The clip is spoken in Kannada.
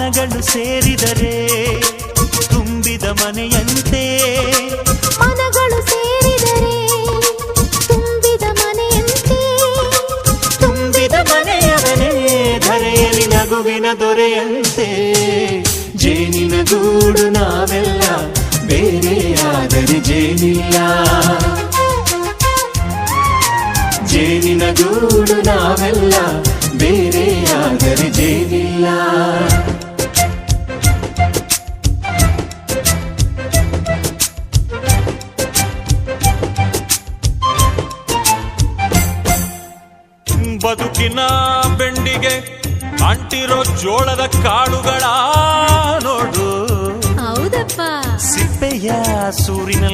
ಮನಗಳು ಸೇರಿದರೆ ತುಂಬಿದ ಮನೆಯಂತೆ. ಮನಗಳು ಸೇರಿದರೆ ತುಂಬಿದ ಮನೆಯಂತೆ. ತುಂಬಿದ ಮನೆಯವನೇ ಧರೆಯಲ್ಲಿ ನಗುವಿನ ದೊರೆಯಂತೆ. ಜೇನಿನ ಗೂಡು ನಾವೆಲ್ಲ ಬೇರೆಯಾದರೆ ಜೇನಿಲ್ಲ. ಜೇನಿನ ಗೂಡು ನಾವೆಲ್ಲ ಬೇರೆಯಾದರೆ ಜೇನಿಲ್ಲ. ಬದುಕಿನ ಬೆಂಡಿಗೆ ಅಂಟಿರೋ ಜೋಳದ ಕಾಳುಗಳ ನೋಡು. ಹೌದಪ್ಪ. ಸಿಪ್ಪೆಯ ಸೂರಿನಲ್ಲಿ